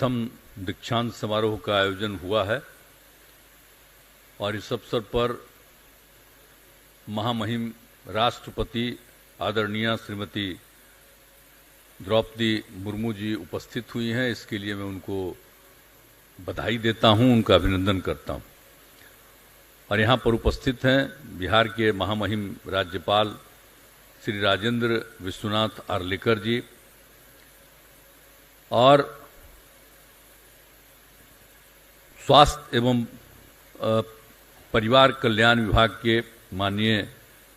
प्रथम दीक्षांत समारोह का आयोजन हुआ है और इस अवसर पर महामहिम राष्ट्रपति आदरणीय श्रीमती द्रौपदी मुर्मू जी उपस्थित हुई हैं। इसके लिए मैं उनको बधाई देता हूं, उनका अभिनंदन करता हूं। और यहाँ पर उपस्थित हैं बिहार के महामहिम राज्यपाल श्री राजेंद्र विश्वनाथ आर्लेकर जी और स्वास्थ्य एवं परिवार कल्याण विभाग के माननीय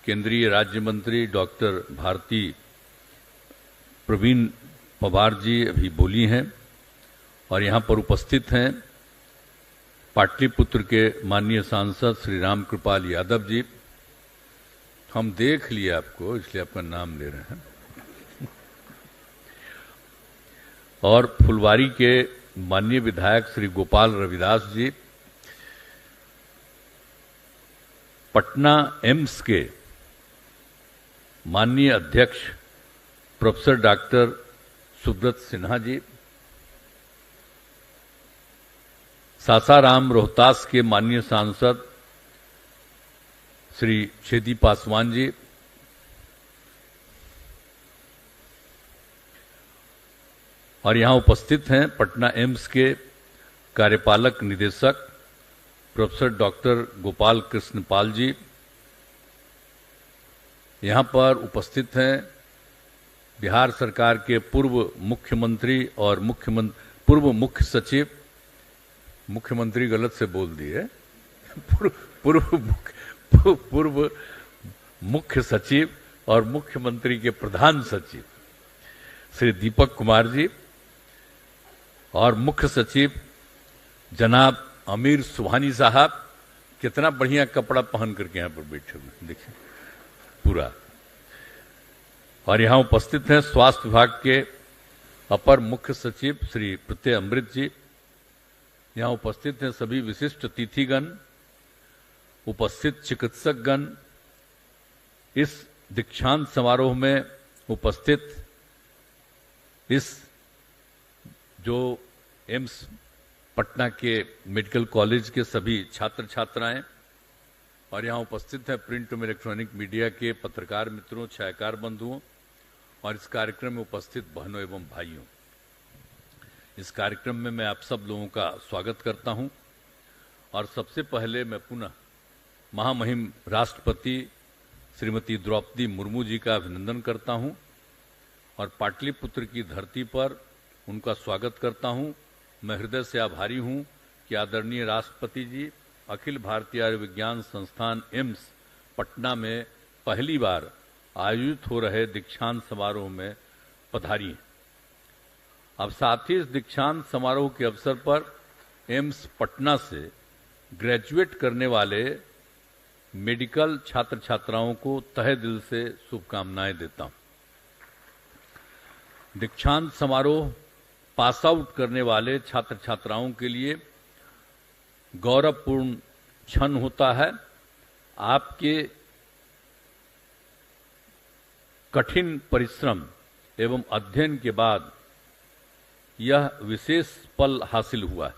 केंद्रीय राज्य मंत्री डॉक्टर भारती प्रवीण पवार जी अभी बोली हैं। और यहाँ पर उपस्थित हैं पाटलिपुत्र के माननीय सांसद श्री राम कृपाल यादव जी। हम देख लिए आपको, इसलिए आपका नाम ले रहे हैं। और फुलवारी के माननीय विधायक श्री गोपाल रविदास जी, पटना एम्स के माननीय अध्यक्ष प्रोफेसर डॉक्टर सुब्रत सिन्हा जी, सासाराम रोहतास के माननीय सांसद श्री छेदी पासवान जी, और यहां उपस्थित हैं पटना एम्स के कार्यपालक निदेशक प्रोफेसर डॉक्टर गोपाल कृष्ण पाल जी। यहां पर उपस्थित हैं बिहार सरकार के पूर्व मुख्यमंत्री और पूर्व मुख्य सचिव, मुख्यमंत्री गलत से बोल दिए, पूर्व मुख्य सचिव और मुख्यमंत्री के प्रधान सचिव श्री दीपक कुमार जी और मुख्य सचिव जनाब अमीर सुभानी साहब। कितना बढ़िया कपड़ा पहन करके यहाँ पर बैठे हुए देखिए पूरा। और यहाँ उपस्थित हैं स्वास्थ्य विभाग के अपर मुख्य सचिव श्री प्रत्यय अमृत जी। यहाँ उपस्थित हैं सभी विशिष्ट अतिथिगण, उपस्थित चिकित्सकगण, इस दीक्षांत समारोह में उपस्थित इस जो एम्स पटना के मेडिकल कॉलेज के सभी छात्र छात्राएं, और यहाँ उपस्थित हैं प्रिंट एवं इलेक्ट्रॉनिक मीडिया के पत्रकार मित्रों, छायाकार बंधुओं और इस कार्यक्रम में उपस्थित बहनों एवं भाइयों। इस कार्यक्रम में मैं आप सब लोगों का स्वागत करता हूं। और सबसे पहले मैं पुनः महामहिम राष्ट्रपति श्रीमती द्रौपदी मुर्मू जी का अभिनंदन करता हूं और पाटलिपुत्र की धरती पर उनका स्वागत करता हूं। मैं हृदय से आभारी हूं कि आदरणीय राष्ट्रपति जी अखिल भारतीय आयुर्विज्ञान संस्थान एम्स पटना में पहली बार आयोजित हो रहे दीक्षांत समारोह में पधारी। अब साथ ही इस दीक्षांत समारोह के अवसर पर एम्स पटना से ग्रेजुएट करने वाले मेडिकल छात्र छात्राओं को तहे दिल से शुभकामनाएं देता हूं। दीक्षांत समारोह पास आउट करने वाले छात्र छात्राओं के लिए गौरवपूर्ण क्षण होता है। आपके कठिन परिश्रम एवं अध्ययन के बाद यह विशेष पल हासिल हुआ है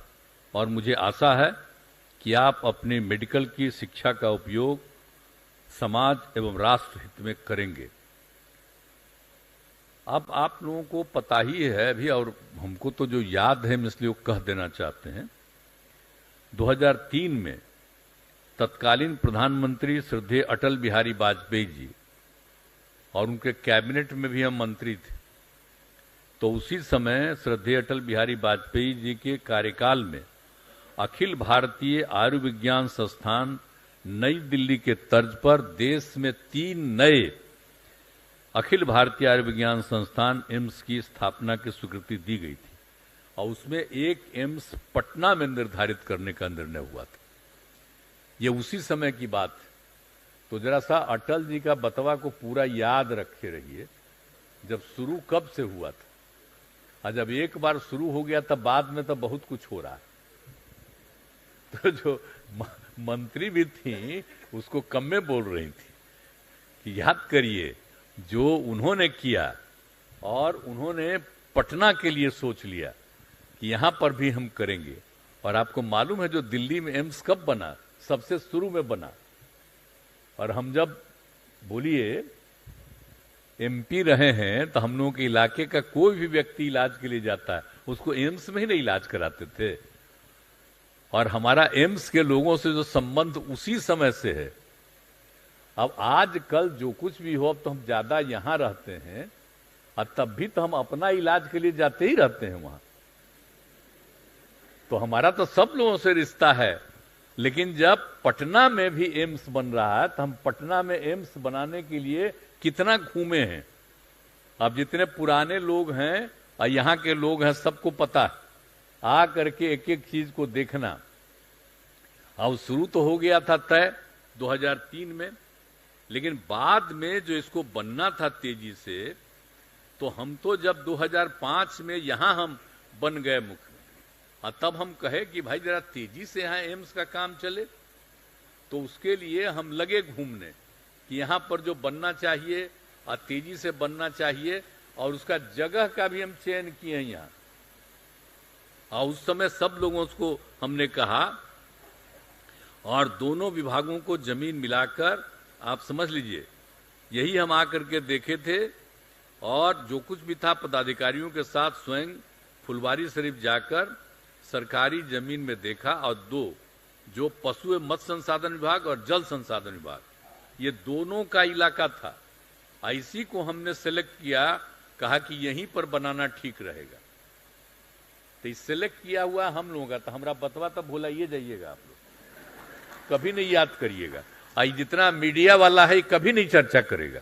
और मुझे आशा है कि आप अपने मेडिकल की शिक्षा का उपयोग समाज एवं राष्ट्र हित में करेंगे। अब आप लोगों को पता ही है अभी, और हमको तो जो याद है इसलिए कह देना चाहते हैं, 2003 में तत्कालीन प्रधानमंत्री श्रद्धेय अटल बिहारी वाजपेयी जी और उनके कैबिनेट में भी हम मंत्री थे, तो उसी समय श्रद्धेय अटल बिहारी वाजपेयी जी के कार्यकाल में अखिल भारतीय आयुर्विज्ञान संस्थान नई दिल्ली के तर्ज पर देश में 3 नए अखिल भारतीय आयुर्विज्ञान संस्थान एम्स की स्थापना की स्वीकृति दी गई थी और उसमें एक एम्स पटना में निर्धारित करने का निर्णय हुआ था। ये उसी समय की बात है। तो जरा सा अटल जी का बतवा को पूरा याद रखे रहिए, जब शुरू कब से हुआ था। और जब एक बार शुरू हो गया तब बाद में तो बहुत कुछ हो रहा है। तो जो मंत्री भी थी उसको कम में बोल रही थी कि याद करिए जो उन्होंने किया और उन्होंने पटना के लिए सोच लिया कि यहां पर भी हम करेंगे। और आपको मालूम है जो दिल्ली में एम्स कब बना? सबसे शुरू में बना। और हम जब बोलिए एमपी रहे हैं तो हम लोगों के इलाके का कोई भी व्यक्ति इलाज के लिए जाता है उसको एम्स में ही नहीं इलाज कराते थे। और हमारा एम्स के लोगों से जो संबंध उसी समय से है। अब आज कल जो कुछ भी हो, अब तो हम ज्यादा यहां रहते हैं और तब भी तो हम अपना इलाज के लिए जाते ही रहते हैं वहां। तो हमारा तो सब लोगों से रिश्ता है। लेकिन जब पटना में भी एम्स बन रहा है तो हम पटना में एम्स बनाने के लिए कितना घूमे हैं। अब जितने पुराने लोग हैं और यहाँ के लोग हैं सबको पता है, आ करके एक एक चीज को देखना। अब शुरू तो हो गया था तय 2003 में, लेकिन बाद में जो इसको बनना था तेजी से, तो हम तो जब 2005 में यहां हम बन गए मुख्य, और तब हम कहे कि भाई जरा तेजी से यहां एम्स का काम चले। तो उसके लिए हम लगे घूमने कि यहां पर जो बनना चाहिए और तेजी से बनना चाहिए, और उसका जगह का भी हम चयन किए हैं यहां। और उस समय सब लोगों को हमने कहा, और दोनों विभागों को जमीन मिलाकर आप समझ लीजिए यही हम आकर के देखे थे। और जो कुछ भी था पदाधिकारियों के साथ स्वयं फुलवारी शरीफ जाकर सरकारी जमीन में देखा। और दो जो पशु एवं मत्स्य संसाधन विभाग और जल संसाधन विभाग, ये दोनों का इलाका था। इसी को हमने सेलेक्ट किया, कहा कि यहीं पर बनाना ठीक रहेगा। तो सिलेक्ट किया हुआ हम लोगों का, तो हमारा बतवा तो भुलाइए जाइएगा आप लोग, कभी नहीं याद करिएगा। आई जितना मीडिया वाला है कभी नहीं चर्चा करेगा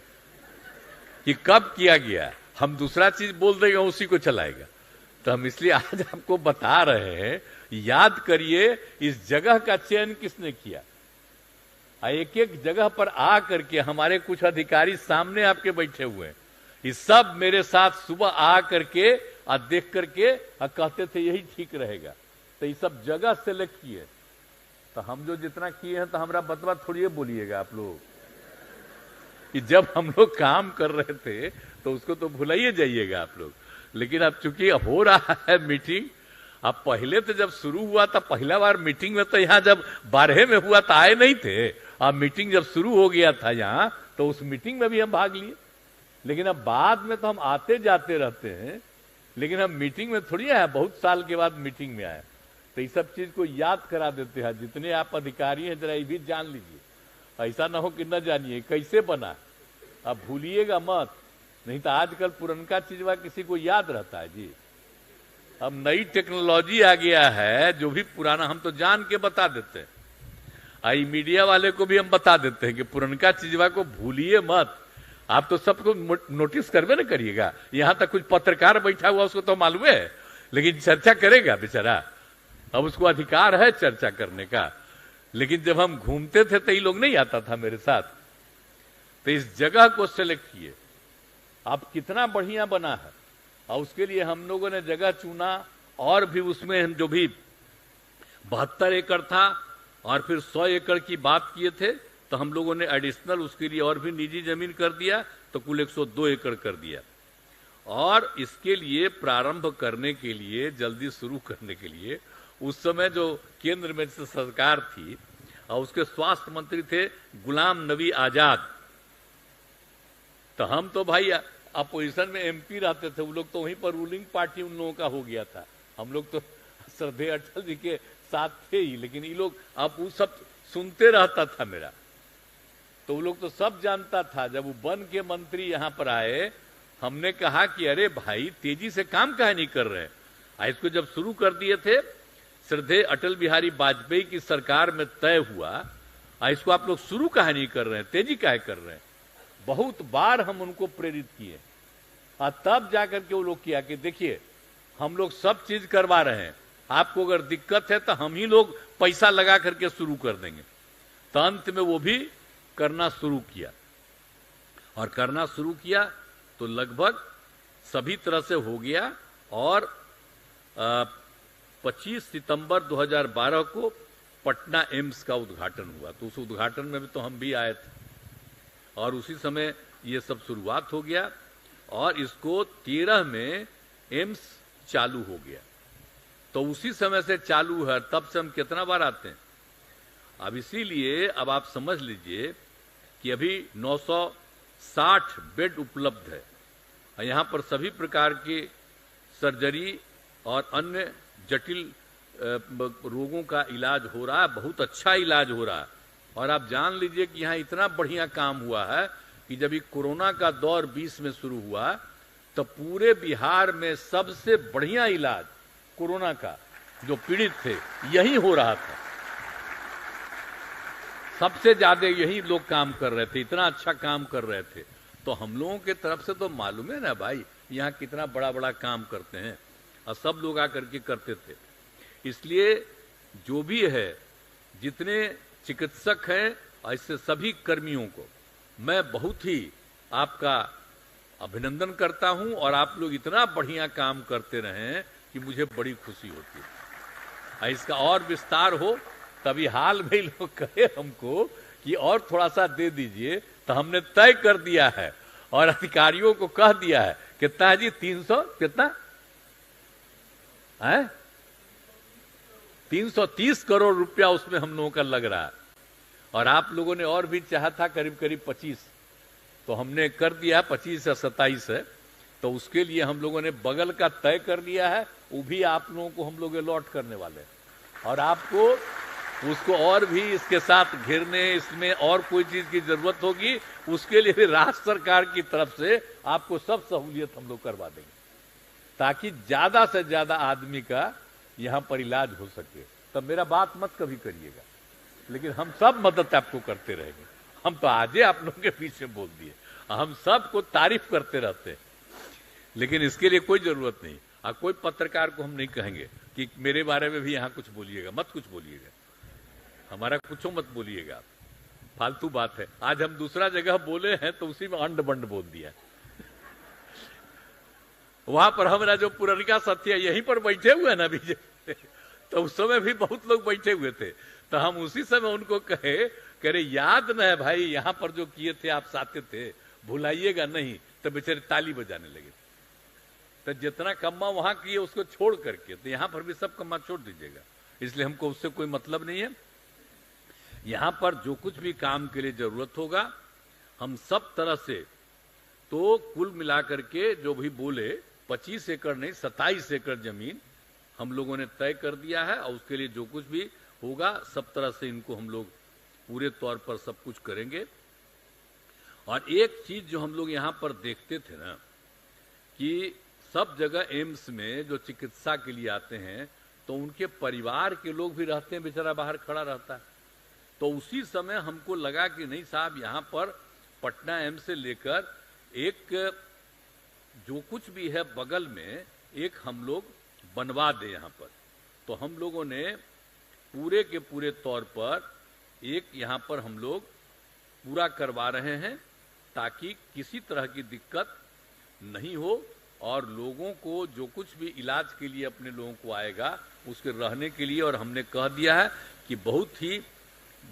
कि कब किया गया, हम दूसरा चीज बोल देगा उसी को चलाएगा। तो हम इसलिए आज आपको बता रहे हैं, याद करिए इस जगह का चयन किसने किया। एक एक जगह पर आ करके हमारे कुछ अधिकारी सामने आपके बैठे हुए हैं, ये सब मेरे साथ सुबह आ करके और देख करके कहते थे यही ठीक रहेगा। तो ये सब जगह सेलेक्ट किए। तो हम जो जितना किए हैं तो हमारा बतवा थोड़ी बोलिएगा आप लोग कि जब हम लोग काम कर रहे थे तो उसको तो भुलाइए जाइएगा आप लोग। लेकिन अब चूंकि हो रहा है मीटिंग, अब पहले तो जब शुरू हुआ था पहला बार मीटिंग में, तो यहाँ जब 12 में हुआ तो आए नहीं थे। अब मीटिंग जब शुरू हो गया था यहाँ, तो उस मीटिंग में भी हम भाग लिए। लेकिन अब बाद में तो हम आते जाते रहते हैं, लेकिन हम मीटिंग में थोड़ी आए, बहुत साल के बाद मीटिंग में आए। तो इस सब चीज को याद करा देते हैं। जितने आप अधिकारी हैं जरा ये भी जान लीजिए, ऐसा ना हो कि न जानिए कैसे बना। अब भूलिएगा मत, नहीं तो आजकल पुरनका चीजवा किसी को याद रहता है जी। अब नई टेक्नोलॉजी आ गया है, जो भी पुराना हम तो जान के बता देते हैं। आई मीडिया वाले को भी हम बता देते हैं कि पुरनका चीजवा को भूलिए मत। आप तो सबको नोटिस करवे ना करिएगा। यहां तक कुछ पत्रकार बैठा हुआ उसको तो मालूम है, लेकिन चर्चा करेगा बेचारा। अब उसको अधिकार है चर्चा करने का। लेकिन जब हम घूमते थे तो ये लोग नहीं आता था मेरे साथ। तो इस जगह को सेलेक्ट किए, अब कितना बढ़िया बना है। और उसके लिए हम लोगों ने जगह चुना, और भी उसमें हम जो भी 72 एकड़ था और फिर 100 एकड़ की बात किए थे, तो हम लोगों ने एडिशनल उसके लिए और भी निजी जमीन कर दिया, तो कुल 102 एकड़ कर दिया। और इसके लिए प्रारंभ करने के लिए, जल्दी शुरू करने के लिए, उस समय जो केंद्र में सरकार थी और उसके स्वास्थ्य मंत्री थे गुलाम नबी आजाद। तो हम तो भाई अपोजिशन में एमपी रहते थे, वो लोग तो वहीं पर रूलिंग पार्टी उन लोगों का हो गया था। हम लोग तो श्रद्धेय अटल जी के साथ थे ही, लेकिन ये लोग आप वो सब सुनते रहता था मेरा। तो वो लोग तो सब जानता था। जब वो बन के मंत्री यहाँ पर आए, हमने कहा कि अरे भाई तेजी से काम काहे नहीं कर रहे हैं। इसको जब शुरू कर दिए थे श्रद्धेय अटल बिहारी वाजपेयी की सरकार में तय हुआ, इसको आप लोग शुरू काहे नहीं कर रहे हैं, तेजी काहे कर रहे हैं। बहुत बार हम उनको प्रेरित किए, और तब जाकर के वो लोग किया कि देखिए हम लोग सब चीज करवा रहे हैं, आपको अगर दिक्कत है तो हम ही लोग पैसा लगा करके शुरू कर देंगे। तो अंत में वो भी करना शुरू किया, और करना शुरू किया तो लगभग सभी तरह से हो गया। और 25 सितंबर 2012 को पटना एम्स का उद्घाटन हुआ। तो उस उद्घाटन में भी तो हम भी आए थे, और उसी समय ये सब शुरुआत हो गया। और इसको 13 में एम्स चालू हो गया। तो उसी समय से चालू है, तब से हम कितना बार आते हैं। अब इसीलिए अब आप समझ लीजिए कि अभी 960 बेड उपलब्ध है और यहां पर सभी प्रकार की सर्जरी और अन्य जटिल रोगों का इलाज हो रहा है, बहुत अच्छा इलाज हो रहा है। और आप जान लीजिए कि यहाँ इतना बढ़िया काम हुआ है कि जब ये कोरोना का दौर 20 में शुरू हुआ तो पूरे बिहार में सबसे बढ़िया इलाज कोरोना का जो पीड़ित थे यही हो रहा था। सबसे ज्यादा यही लोग काम कर रहे थे, इतना अच्छा काम कर रहे थे। तो हम लोगों के तरफ से तो मालूम है ना भाई यहाँ कितना बड़ा बड़ा काम करते हैं और सब लोग आकर के करते थे। इसलिए जो भी है, जितने चिकित्सक हैं, ऐसे सभी कर्मियों को मैं बहुत ही आपका अभिनंदन करता हूं और आप लोग इतना बढ़िया काम करते रहें कि मुझे बड़ी खुशी होती है। इसका और विस्तार हो, तभी हाल में लोग कहे हमको कि और थोड़ा सा दे दीजिए, तो हमने तय कर दिया है और अधिकारियों को कह दिया है कितना है जी, 300 कितना है, 330 करोड़ रुपया उसमें हम लोगों का लग रहा है। और आप लोगों ने और भी चाहा था करीब करीब 25, तो हमने कर दिया 25 या 27 है। तो उसके लिए हम लोगों ने बगल का तय कर लिया है, वो भी आप लोगों को हम लोग अलॉट करने वाले हैं। और आपको उसको और भी इसके साथ घिरने, इसमें और कोई चीज की जरूरत होगी उसके लिए भी राज्य सरकार की तरफ से आपको सब सहूलियत हम लोग करवा देंगे, ताकि ज्यादा से ज्यादा आदमी का यहां पर इलाज हो सके। तब मेरा बात मत कभी करिएगा, लेकिन हम सब मदद आपको करते रहेंगे। हम तो आजे आप लोगों के पीछे बोल दिए, हम सबको तारीफ करते रहते हैं, लेकिन इसके लिए कोई जरूरत नहीं। और कोई पत्रकार को हम नहीं कहेंगे कि मेरे बारे में भी यहां कुछ बोलिएगा, मत कुछ बोलिएगा, हमारा कुछ मत बोलिएगा, फालतू बात है। आज हम दूसरा जगह बोले हैं तो उसी में अंड बंड बोल दिया। वहां पर हमारा जो पुरनिका सत्य यहीं पर बैठे हुए ना बीजेपी, तो उस समय भी बहुत लोग बैठे हुए थे, तो हम उसी समय उनको कहे करे याद न है भाई यहां पर जो किए थे आप साथे थे, भुलाइएगा नहीं। तो बेचारे ताली बजाने लगे। तो जितना कम्मा वहां किए उसको छोड़ करके तो यहां पर भी सब कम्मा छोड़ दीजिएगा, इसलिए हमको उससे कोई मतलब नहीं है। यहां पर जो कुछ भी काम के लिए जरूरत होगा हम सब तरह से, तो कुल मिलाकर के जो भी बोले 25 एकड़ नहीं 27 एकड़ जमीन हम लोगों ने तय कर दिया है और उसके लिए जो कुछ भी होगा सब तरह से इनको हम लोग पूरे तौर पर सब कुछ करेंगे। और एक चीज जो हम लोग यहां पर देखते थे ना कि सब जगह एम्स में जो चिकित्सा के लिए आते हैं तो उनके परिवार के लोग भी रहते हैं, बेचारा बाहर खड़ा रहता है। तो उसी समय हमको लगा कि नहीं साहब यहां पर पटना एम्स से लेकर एक जो कुछ भी है बगल में एक हम लोग बनवा दे यहां पर। तो हम लोगों ने पूरे के पूरे तौर पर एक यहां पर हम लोग पूरा करवा रहे हैं ताकि किसी तरह की दिक्कत नहीं हो और लोगों को जो कुछ भी इलाज के लिए अपने लोगों को आएगा उसके रहने के लिए। और हमने कह दिया है कि बहुत ही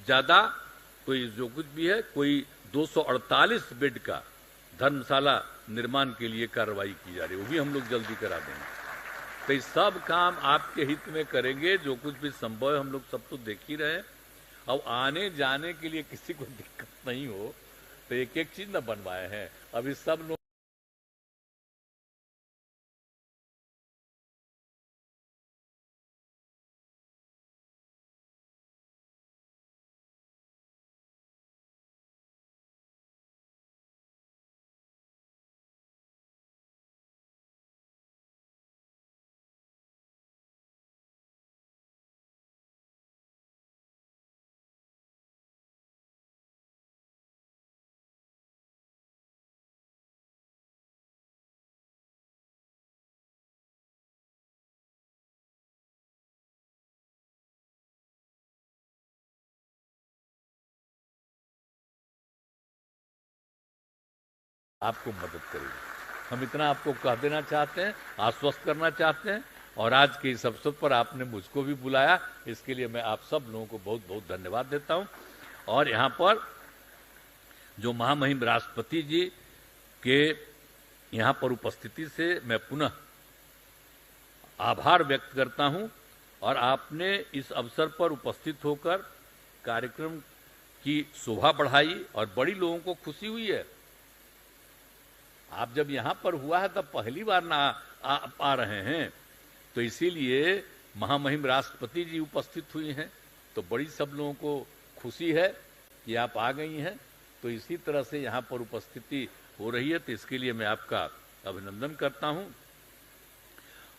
ज्यादा कोई जो कुछ भी है कोई 248 बेड का धर्मशाला निर्माण के लिए कार्रवाई की जा रही है, वो भी हम लोग जल्दी करा देंगे। तो ये सब काम आपके हित में करेंगे, जो कुछ भी संभव है हम लोग सब तो देख ही रहे। अब आने जाने के लिए किसी को दिक्कत नहीं हो तो एक एक चीज न बनवाए हैं। अभी सब लोग आपको मदद करेंगे। हम इतना आपको कह देना चाहते हैं, आश्वस्त करना चाहते हैं। और आज के इस अवसर पर आपने मुझको भी बुलाया, इसके लिए मैं आप सब लोगों को बहुत बहुत धन्यवाद देता हूं। और यहां पर जो महामहिम राष्ट्रपति जी के यहां पर उपस्थिति से मैं पुनः आभार व्यक्त करता हूं और आपने इस अवसर पर उपस्थित होकर कार्यक्रम की शोभा बढ़ाई और बड़ी लोगों को खुशी हुई है। आप जब यहां पर हुआ है तब पहली बार ना आ रहे हैं, तो इसीलिए महामहिम राष्ट्रपति जी उपस्थित हुई हैं, तो बड़ी सब लोगों को खुशी है कि आप आ गई हैं। तो इसी तरह से यहाँ पर उपस्थिति हो रही है, तो इसके लिए मैं आपका अभिनंदन करता हूँ।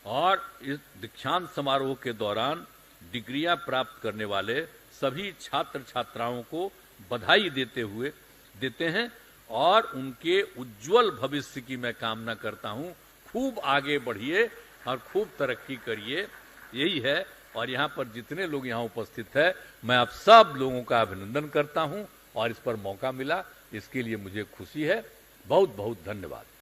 और इस दीक्षांत समारोह के दौरान डिग्रियां प्राप्त करने वाले सभी छात्र छात्राओं को बधाई देते हैं और उनके उज्जवल भविष्य की मैं कामना करता हूं। खूब आगे बढ़िए और खूब तरक्की करिए, यही है। और यहाँ पर जितने लोग यहाँ उपस्थित है, मैं आप सब लोगों का अभिनंदन करता हूं और इस पर मौका मिला, इसके लिए मुझे खुशी है। बहुत बहुत धन्यवाद।